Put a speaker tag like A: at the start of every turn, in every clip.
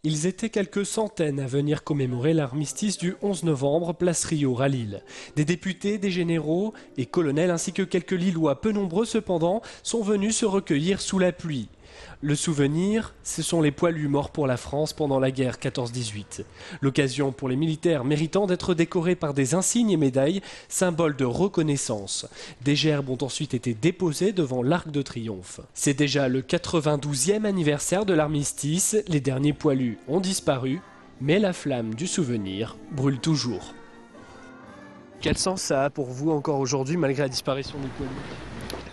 A: Ils étaient quelques centaines à venir commémorer l'armistice du 11 novembre, place Riault à Lille. Des députés, des généraux et colonels ainsi que quelques Lillois, peu nombreux cependant, sont venus se recueillir sous la pluie. Le souvenir, ce sont les poilus morts pour la France pendant la guerre 14-18. L'occasion pour les militaires méritants d'être décorés par des insignes et médailles, symbole de reconnaissance. Des gerbes ont ensuite été déposées devant l'Arc de Triomphe. C'est déjà le 92e anniversaire de l'armistice. Les derniers poilus ont disparu, mais la flamme du souvenir brûle toujours. Quel sens ça a pour vous encore aujourd'hui, malgré la disparition des poilus ?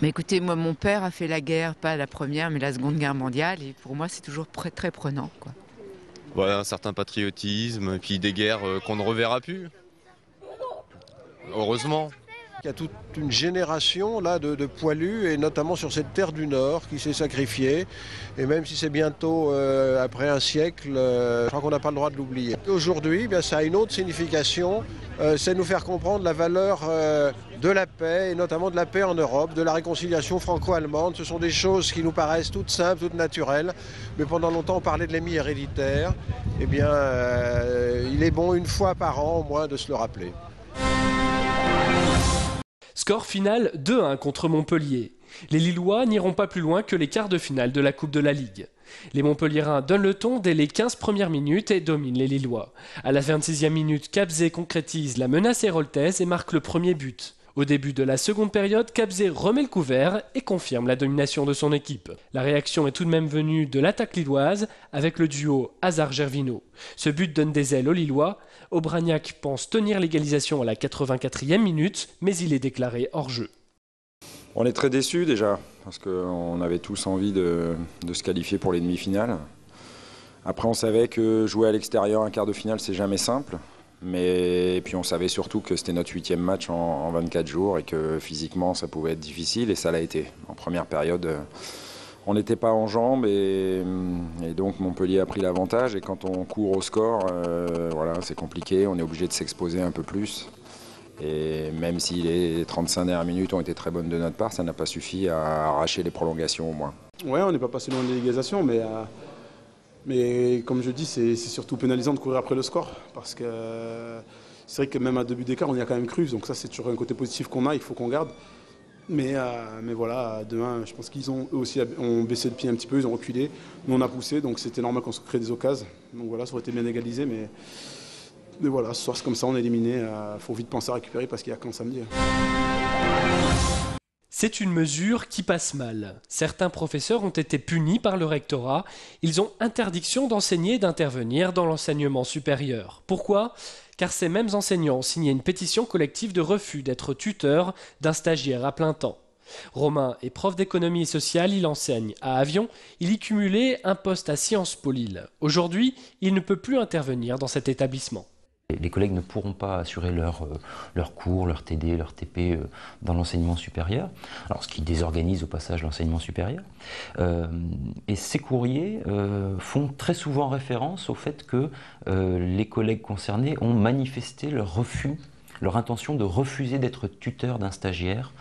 B: Mais écoutez, moi, mon père a fait la guerre, pas la première, mais la Seconde Guerre mondiale, et pour moi, c'est toujours très prenant, quoi.
C: Ouais, un certain patriotisme, et puis des guerres qu'on ne reverra plus. Heureusement.
D: Il y a toute une génération là, de poilus, et notamment sur cette terre du Nord, qui s'est sacrifiée. Et même si c'est bientôt après un siècle, je crois qu'on n'a pas le droit de l'oublier. Aujourd'hui, ça a une autre signification, c'est nous faire comprendre la valeur de la paix, et notamment de la paix en Europe, de la réconciliation franco-allemande. Ce sont des choses qui nous paraissent toutes simples, toutes naturelles, mais pendant longtemps on parlait de l'ennemi héréditaire. Eh bien, il est bon une fois par an au moins de se le rappeler.
A: Score final 2-1 contre Montpellier. Les Lillois n'iront pas plus loin que les quarts de finale de la Coupe de la Ligue. Les Montpelliérains donnent le ton dès les 15 premières minutes et dominent les Lillois. À la 26e minute, Capzé concrétise la menace héroltaise et marque le premier but. Au début de la seconde période, Capzé remet le couvert et confirme la domination de son équipe. La réaction est tout de même venue de l'attaque lilloise avec le duo Hazard-Gervinho. Ce but donne des ailes aux Lillois. Aubragnac pense tenir l'égalisation à la 84e minute, mais il est déclaré hors-jeu.
E: On est très déçus déjà, parce qu'on avait tous envie de se qualifier pour les demi-finales. Après, on savait que jouer à l'extérieur un quart de finale, c'est jamais simple. Et puis on savait surtout que c'était notre 8e match en 24 jours et que physiquement ça pouvait être difficile, et ça l'a été. En première période, on n'était pas en jambes, et donc Montpellier a pris l'avantage, et quand on court au score, voilà, c'est compliqué, on est obligé de s'exposer un peu plus. Et même si les 35 dernières minutes ont été très bonnes de notre part, ça n'a pas suffi à arracher les prolongations au moins.
F: Ouais, on n'est pas passé loin de l'égalisation, mais comme je dis, c'est surtout pénalisant de courir après le score, parce que c'est vrai que même à 2 buts d'écart, on y a quand même cru, donc ça c'est toujours un côté positif qu'on a, il faut qu'on garde. Mais voilà, à 2-1, je pense qu'ils ont eux aussi ont baissé le pied un petit peu, ils ont reculé, nous on a poussé, donc c'était normal qu'on se crée des occasions. Donc voilà, ça aurait été bien égalisé, mais voilà, ce soir c'est comme ça, on est éliminé, il faut vite penser à récupérer parce qu'il y a qu'un samedi.
A: C'est une mesure qui passe mal. Certains professeurs ont été punis par le rectorat. Ils ont interdiction d'enseigner et d'intervenir dans l'enseignement supérieur. Pourquoi ? Car ces mêmes enseignants ont signé une pétition collective de refus d'être tuteur d'un stagiaire à plein temps. Romain est prof d'économie sociale, il enseigne à Avion. Il y cumulait un poste à Sciences Po Lille. Aujourd'hui, il ne peut plus intervenir dans cet établissement.
G: Les collègues ne pourront pas assurer leurs cours, leur TD, leur TP dans l'enseignement supérieur, alors ce qui désorganise au passage l'enseignement supérieur. Et ces courriers font très souvent référence au fait que les collègues concernés ont manifesté leur intention de refuser d'être tuteur d'un stagiaire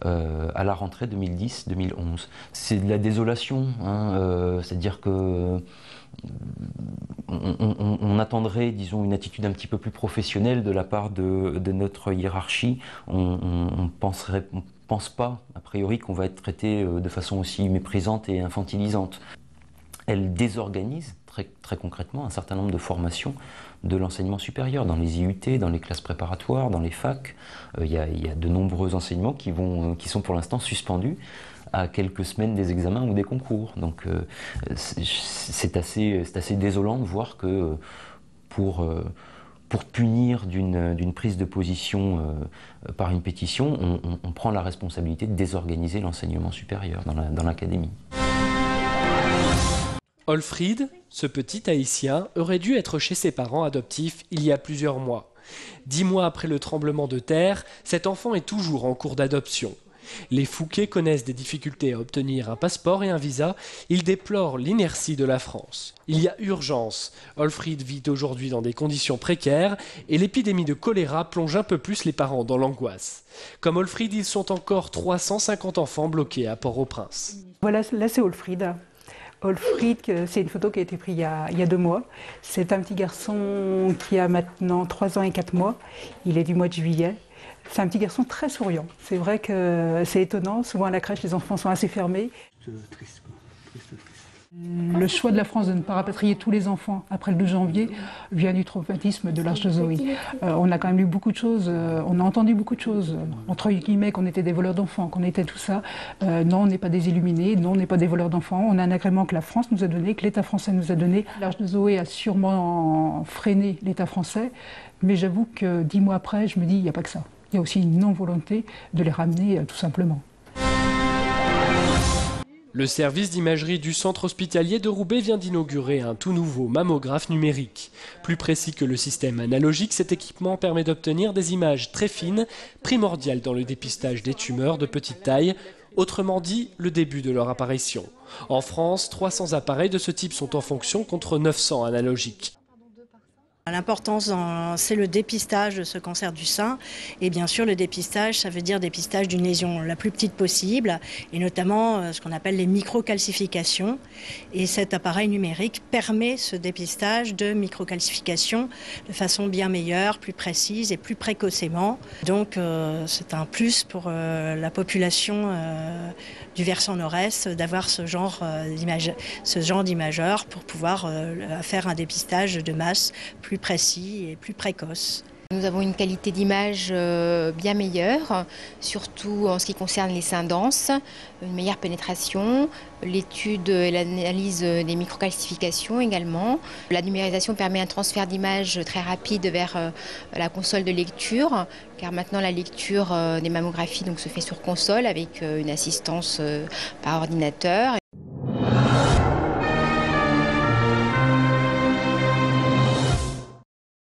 G: à la rentrée 2010-2011. C'est de la désolation, c'est-à-dire que on attendrait, disons, une attitude un petit peu plus professionnelle de la part de notre hiérarchie. On pense pas, a priori, qu'on va être traité de façon aussi méprisante et infantilisante. Elle désorganise très concrètement un certain nombre de formations de l'enseignement supérieur, dans les IUT, dans les classes préparatoires, dans les facs. Il y a de nombreux enseignements qui sont pour l'instant suspendus à quelques semaines des examens ou des concours. Donc c'est assez désolant de voir que pour punir d'une prise de position par une pétition, on prend la responsabilité de désorganiser l'enseignement supérieur dans l'académie.
A: Olfried, ce petit Haïtien, aurait dû être chez ses parents adoptifs il y a plusieurs mois. 10 mois après le tremblement de terre, cet enfant est toujours en cours d'adoption. Les Fouquet connaissent des difficultés à obtenir un passeport et un visa. Ils déplorent l'inertie de la France. Il y a urgence. Olfried vit aujourd'hui dans des conditions précaires et l'épidémie de choléra plonge un peu plus les parents dans l'angoisse. Comme Olfried, ils sont encore 350 enfants bloqués à Port-au-Prince.
H: Voilà, là c'est Olfried. Olfried, c'est une photo qui a été prise il y a 2 mois. C'est un petit garçon qui a maintenant 3 ans et 4 mois. Il est du mois de juillet. C'est un petit garçon très souriant. C'est vrai que c'est étonnant. Souvent à la crèche, les enfants sont assez fermés. Triste. Le choix de la France de ne pas rapatrier tous les enfants après le 12 janvier vient du traumatisme de l'Arche de Zoé. On a quand même lu beaucoup de choses, on a entendu beaucoup de choses, entre guillemets qu'on était des voleurs d'enfants, qu'on était tout ça. Non, on n'est pas des illuminés, non, on n'est pas des voleurs d'enfants. On a un agrément que la France nous a donné, que l'État français nous a donné. L'Arche de Zoé a sûrement freiné l'État français, mais j'avoue que 10 mois après, je me dis, il n'y a pas que ça. Il y a aussi une non-volonté de les ramener tout simplement.
A: Le service d'imagerie du centre hospitalier de Roubaix vient d'inaugurer un tout nouveau mammographe numérique. Plus précis que le système analogique, cet équipement permet d'obtenir des images très fines, primordiales dans le dépistage des tumeurs de petite taille, autrement dit, le début de leur apparition. En France, 300 appareils de ce type sont en fonction contre 900 analogiques.
I: L'importance, c'est le dépistage de ce cancer du sein. Et bien sûr, le dépistage, ça veut dire dépistage d'une lésion la plus petite possible, et notamment ce qu'on appelle les microcalcifications. Et cet appareil numérique permet ce dépistage de microcalcifications de façon bien meilleure, plus précise et plus précocement. Donc c'est un plus pour la population du versant nord-est d'avoir ce genre d'imageur pour pouvoir faire un dépistage de masse plus précis et plus précoce.
J: Nous avons une qualité d'image bien meilleure, surtout en ce qui concerne les seins denses, une meilleure pénétration, l'étude et l'analyse des microcalcifications également. La numérisation permet un transfert d'image très rapide vers la console de lecture, car maintenant la lecture des mammographies se fait sur console avec une assistance par ordinateur.